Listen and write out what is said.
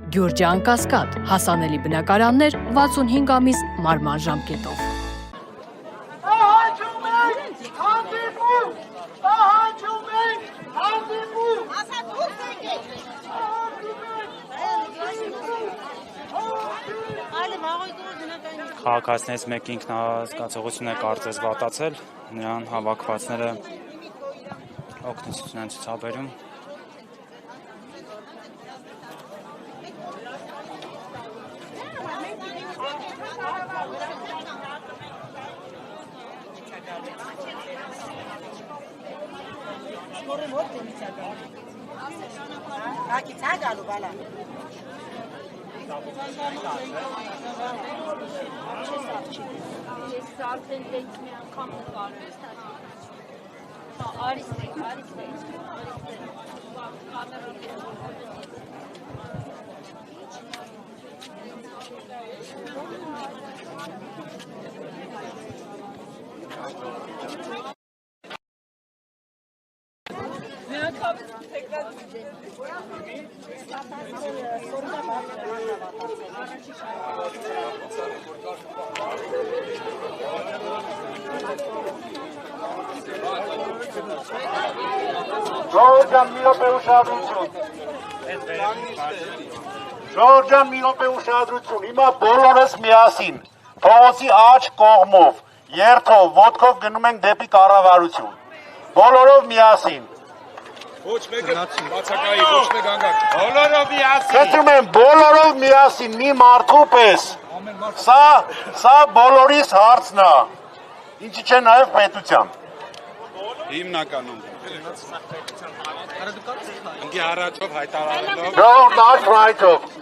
Գյուրջան Կասկադ, հասանելի բնակարաններ 65 ամիս մարման ժամկետով։ Քաղաքացիներից մեկ ինքնազգացողություն է կարծես վատացել, նրան հավաքվածները օգնություն են ցուցաբերում։ Ժողովրդյան մի րոպե ուշադրություն։ Ժողովրդյան մի րոպե ուշադրություն։ Հիմա բոլորս միասին փողոցի աջ կողմով, երթով, ոտքով գնում ենք դեպի կառավարություն։ Բոլորով միասին։ Ոչ մեկը բացակայի, ոչ մեկ անգամ։ Բոլորով միասին։ Խնդրում եմ, բոլորով միասին մի մարդու պես։ Սա բոլորիս հարցն է։ Ինչի՞ չէ նաև պետության։ Հիմնականում։ Ընկի առաջով հայտարարելով։ Ժողովուրդ աջ վայրով։